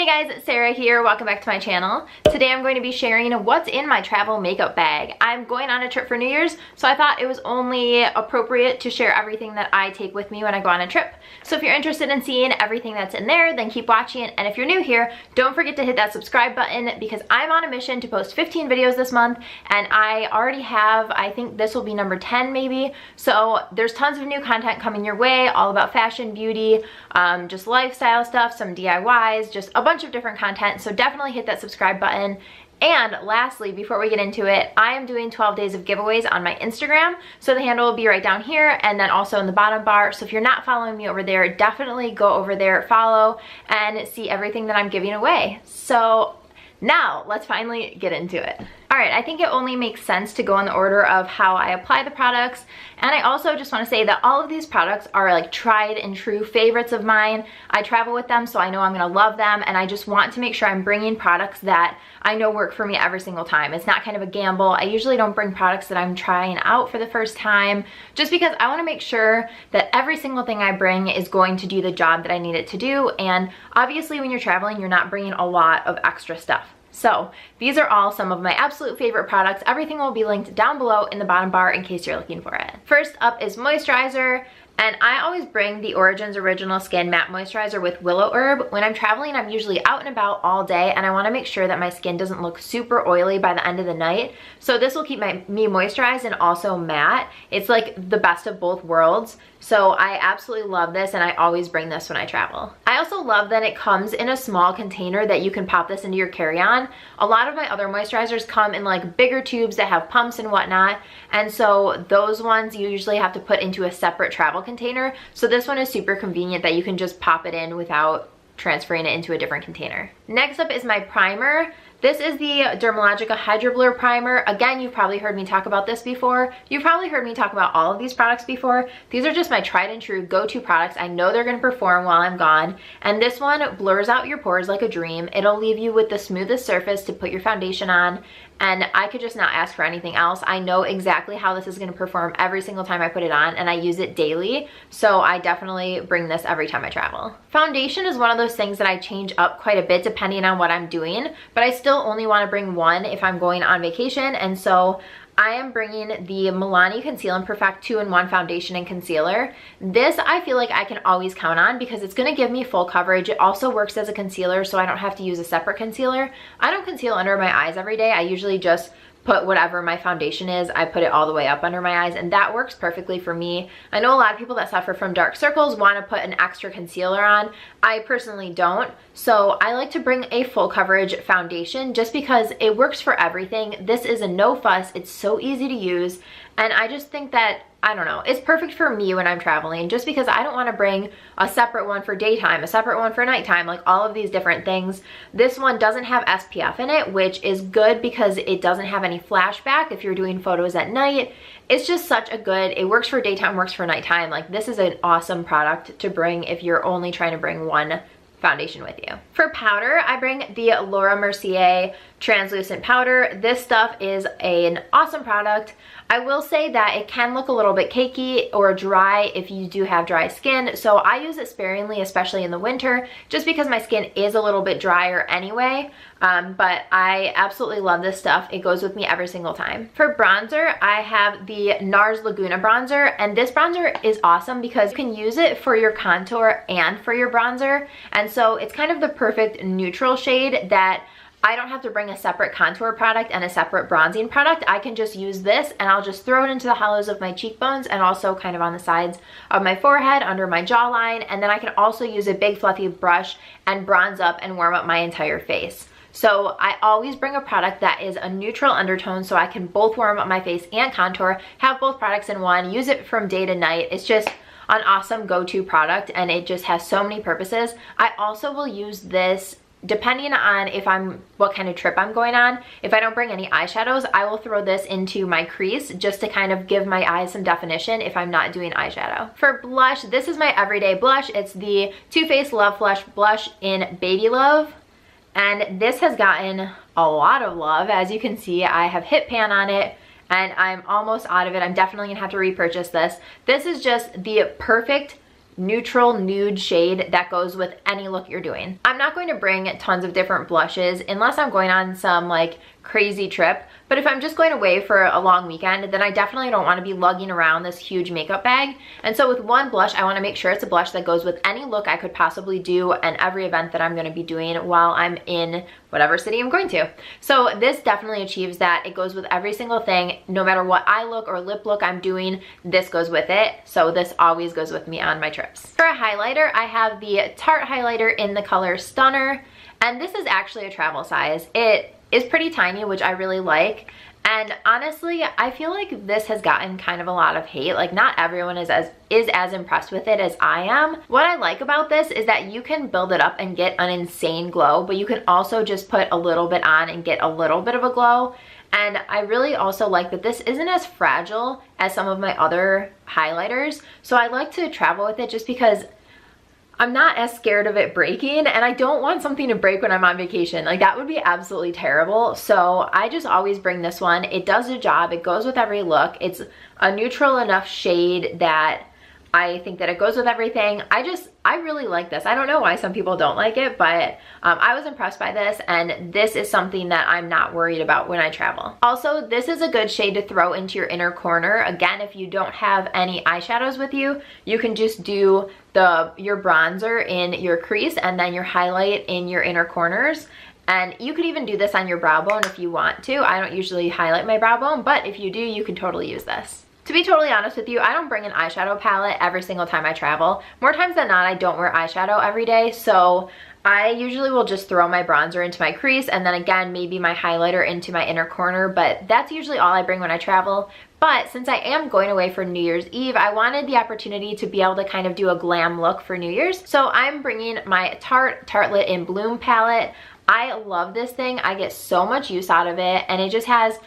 Hey guys, it's Sarah here. Welcome back to my channel. Today I'm going to be sharing what's in my travel makeup bag. I'm going on a trip for New Year's, so I thought it was only appropriate to share everything that I take with me when I go on a trip. So if you're interested in seeing everything that's in there, then keep watching. And if you're new here, don't forget to hit that subscribe button because I'm on a mission to post 15 videos this month, and I already have, I think this will be number 10 maybe. So there's tons of new content coming your way, all about fashion, beauty, just lifestyle stuff, some DIYs, just a bunch of different content. So definitely hit that subscribe button. And lastly, before we get into it, I am doing 12 days of giveaways on my Instagram. So the handle will be right down here and then also in the bottom bar. So if you're not following me over there, definitely go over there, follow, and see everything that I'm giving away. So now let's finally get into it. All right, I think it only makes sense to go in the order of how I apply the products. And I also just want to say that all of these products are like tried and true favorites of mine. I travel with them, so I know I'm gonna love them. And I just want to make sure I'm bringing products that I know work for me every single time. It's not kind of a gamble. I usually don't bring products that I'm trying out for the first time, just because I wanna make sure that every single thing I bring is going to do the job that I need it to do. And obviously when you're traveling, you're not bringing a lot of extra stuff. So these are all some of my absolute favorite products. Everything will be linked down below in the bottom bar in case you're looking for it. First up is moisturizer. And I always bring the Origins Original Skin Matte Moisturizer with Willow Herb. When I'm traveling, I'm usually out and about all day, and I want to make sure that my skin doesn't look super oily by the end of the night. So this will keep me moisturized and also matte. It's like the best of both worlds. So I absolutely love this, and I always bring this when I travel. I also love that it comes in a small container that you can pop this into your carry-on. A lot of my other moisturizers come in like bigger tubes that have pumps and whatnot, and so those ones you usually have to put into a separate travel container. So this one is super convenient that you can just pop it in without transferring it into a different container. Next up is my primer. This is the Dermalogica Hydro Blur Primer. Again, you've probably heard me talk about this before. You've probably heard me talk about all of these products before. These are just my tried and true go-to products. I know they're gonna perform while I'm gone. And this one blurs out your pores like a dream. It'll leave you with the smoothest surface to put your foundation on. And I could just not ask for anything else. I know exactly how this is gonna perform every single time I put it on, and I use it daily. So I definitely bring this every time I travel. Foundation is one of those things that I change up quite a bit depending on what I'm doing, but I still only wanna bring one if I'm going on vacation. And so I am bringing the Milani Conceal and Perfect 2-in-1 foundation and concealer. This I feel like I can always count on because it's gonna give me full coverage. It also works as a concealer, so I don't have to use a separate concealer. I don't conceal under my eyes every day. I usually just put whatever my foundation is, I put it all the way up under my eyes, and that works perfectly for me. I know a lot of people that suffer from dark circles want to put an extra concealer on. I personally don't, so I like to bring a full coverage foundation just because it works for everything. This is a no fuss, it's so easy to use, and I just think that, I don't know, it's perfect for me when I'm traveling just because I don't want to bring a separate one for daytime, a separate one for nighttime, like all of these different things. This one doesn't have SPF in it, which is good because it doesn't have any flashback if you're doing photos at night. It's just such a good, it works for daytime, works for nighttime. Like this is an awesome product to bring if you're only trying to bring one foundation with you. For powder, I bring the Laura Mercier translucent powder. This stuff is an awesome product. I will say that it can look a little bit cakey or dry if you do have dry skin, so I use it sparingly, especially in the winter, just because my skin is a little bit drier anyway. But I absolutely love this stuff. It goes with me every single time. For bronzer, I have the NARS Laguna bronzer, and this bronzer is awesome because you can use it for your contour and for your bronzer, and so it's kind of the perfect neutral shade that I don't have to bring a separate contour product and a separate bronzing product. I can just use this and I'll just throw it into the hollows of my cheekbones and also kind of on the sides of my forehead, under my jawline, and then I can also use a big fluffy brush and bronze up and warm up my entire face. So I always bring a product that is a neutral undertone so I can both warm up my face and contour, have both products in one, use it from day to night. It's just an awesome go-to product and it just has so many purposes. I also will use this depending on what kind of trip I'm going on. If I don't bring any eyeshadows, I will throw this into my crease just to kind of give my eyes some definition if I'm not doing eyeshadow. For blush, this is my everyday blush. It's the Too Faced Love Flush Blush in Baby Love. And this has gotten a lot of love. As you can see, I have hit pan on it and I'm almost out of it. I'm definitely gonna have to repurchase this. This is just the perfect neutral nude shade that goes with any look you're doing. I'm not going to bring tons of different blushes unless I'm going on some like crazy trip, but if I'm just going away for a long weekend, then I definitely don't want to be lugging around this huge makeup bag. And so with one blush, I want to make sure it's a blush that goes with any look I could possibly do and every event that I'm going to be doing while I'm in whatever city I'm going to. So this definitely achieves that. It goes with every single thing. No matter what eye look or lip look I'm doing, this goes with it. So this always goes with me on my trips. For a highlighter, I have the Tarte highlighter in the color Stunner, and this is actually a travel size. It is pretty tiny, which I really like. And honestly, I feel like this has gotten kind of a lot of hate. Like, not everyone is as impressed with it as I am. What I like about this is that you can build it up and get an insane glow, but you can also just put a little bit on and get a little bit of a glow. And I really also like that this isn't as fragile as some of my other highlighters. So I like to travel with it just because I'm not as scared of it breaking, and I don't want something to break when I'm on vacation. Like, that would be absolutely terrible. So I just always bring this one. It does the job. It goes with every look. It's a neutral enough shade that I think that it goes with everything. I really like this. I don't know why some people don't like it, but I was impressed by this, and this is something that I'm not worried about when I travel. Also, this is a good shade to throw into your inner corner. Again, if you don't have any eyeshadows with you, you can just do your bronzer in your crease and then your highlight in your inner corners. And you could even do this on your brow bone if you want to. I don't usually highlight my brow bone, but if you do, you can totally use this. To be totally honest with you, I don't bring an eyeshadow palette every single time I travel. More times than not, I don't wear eyeshadow every day, so I usually will just throw my bronzer into my crease and then again, maybe my highlighter into my inner corner, but that's usually all I bring when I travel. But since I am going away for New Year's Eve, I wanted the opportunity to be able to kind of do a glam look for New Year's. So I'm bringing my Tartelette in Bloom palette. I love this thing. I get so much use out of it, and it just has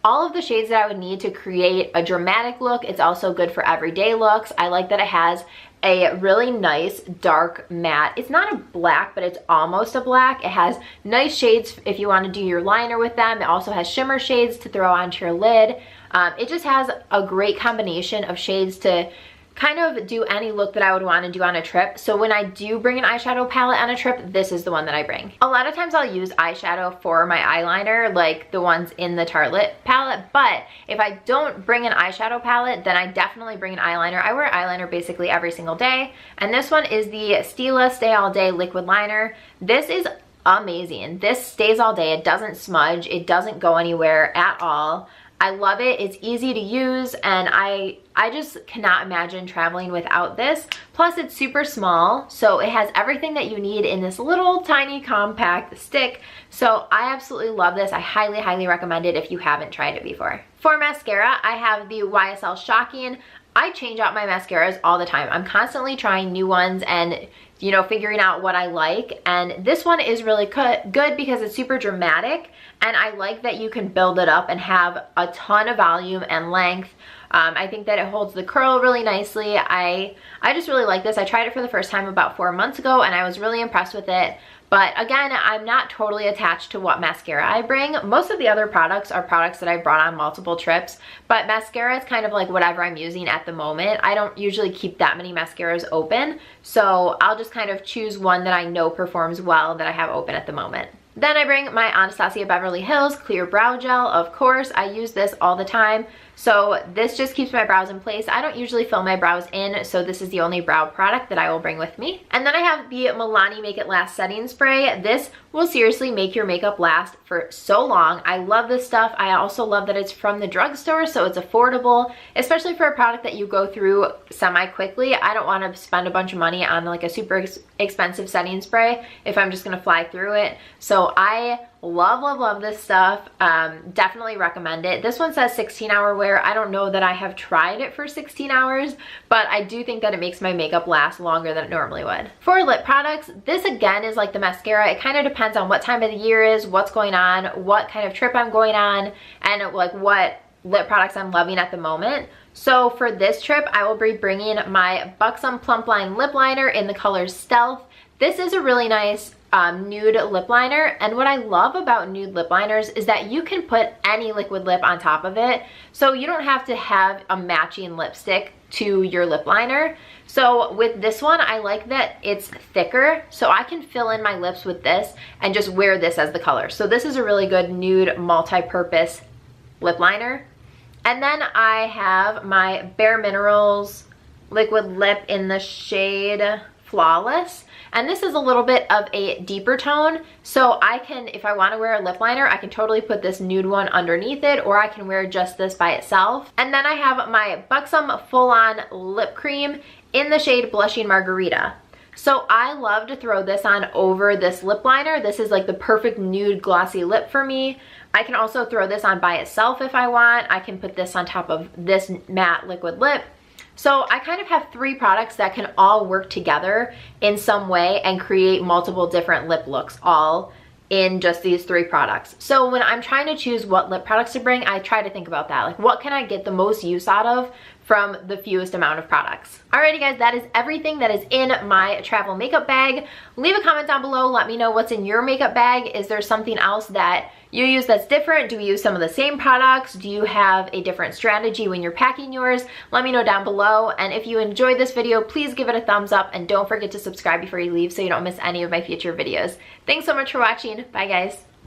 all of the shades that I would need to create a dramatic look. It's also good for everyday looks. I like that it has a really nice dark matte. It's not a black, but it's almost a black. It has nice shades if you want to do your liner with them. It also has shimmer shades to throw onto your lid. It just has a great combination of shades to kind of do any look that I would want to do on a trip. So when I do bring an eyeshadow palette on a trip, this is the one that I bring. A lot of times I'll use eyeshadow for my eyeliner, like the ones in the Tartelette palette, but if I don't bring an eyeshadow palette, then I definitely bring an eyeliner. I wear eyeliner basically every single day, and this one is the Stila Stay All Day Liquid Liner. This is amazing. This stays all day. It doesn't smudge. It doesn't go anywhere at all. I love it. It's easy to use, and I just cannot imagine traveling without this. Plus, it's super small, so it has everything that you need in this little tiny compact stick. So I absolutely love this. I highly, highly recommend it if you haven't tried it before. For mascara, I have the YSL Shocking. I change out my mascaras all the time. I'm constantly trying new ones and, you know, figuring out what I like. And this one is really good because it's super dramatic, and I like that you can build it up and have a ton of volume and length. I think that it holds the curl really nicely. I just really like this. I tried it for the first time about 4 months ago, and I was really impressed with it. But again, I'm not totally attached to what mascara I bring. Most of the other products are products that I brought on multiple trips, but mascara is kind of like whatever I'm using at the moment. I don't usually keep that many mascaras open, so I'll just kind of choose one that I know performs well that I have open at the moment. Then I bring my Anastasia Beverly Hills Clear Brow Gel. Of course, I use this all the time. So this just keeps my brows in place. I don't usually fill my brows in, so this is the only brow product that I will bring with me. And then I have the Milani Make It Last Setting Spray. This will seriously make your makeup last for so long. I love this stuff. I also love that it's from the drugstore, so it's affordable, especially for a product that you go through semi-quickly. I don't want to spend a bunch of money on like a super expensive setting spray if I'm just gonna fly through it. So I love, love, love this stuff. Definitely recommend it. This one says 16-hour wear. I don't know that I have tried it for 16 hours, but I do think that it makes my makeup last longer than it normally would. For lip products, this again is like the mascara. It kind of depends on what time of the year is, what's going on, what kind of trip I'm going on, and like what lip products I'm loving at the moment. So for this trip, I will be bringing my Buxom Plump Line Lip Liner in the color Stealth. This is a really nice nude lip liner, and what I love about nude lip liners is that you can put any liquid lip on top of it, so you don't have to have a matching lipstick to your lip liner. So with this one, I like that it's thicker, so I can fill in my lips with this and just wear this as the color. So this is a really good nude multi-purpose lip liner. And then I have my Bare Minerals liquid lip in the shade Flawless. And this is a little bit of a deeper tone, so I can, if I want to wear a lip liner, I can totally put this nude one underneath it, or I can wear just this by itself. And then I have my Buxom Full On Lip Cream in the shade Blushing Margarita. So I love to throw this on over this lip liner. This is like the perfect nude glossy lip for me. I can also throw this on by itself if I want. I can put this on top of this matte liquid lip. So I kind of have 3 products that can all work together in some way and create multiple different lip looks all in just these 3 products. So when I'm trying to choose what lip products to bring, I try to think about that. Like, what can I get the most use out of from the fewest amount of products? Alrighty guys, that is everything that is in my travel makeup bag. Leave a comment down below. Let me know what's in your makeup bag. Is there something else that you use that's different? Do we use some of the same products? Do you have a different strategy when you're packing yours? Let me know down below. And if you enjoyed this video, please give it a thumbs up and don't forget to subscribe before you leave so you don't miss any of my future videos. Thanks so much for watching. Bye guys.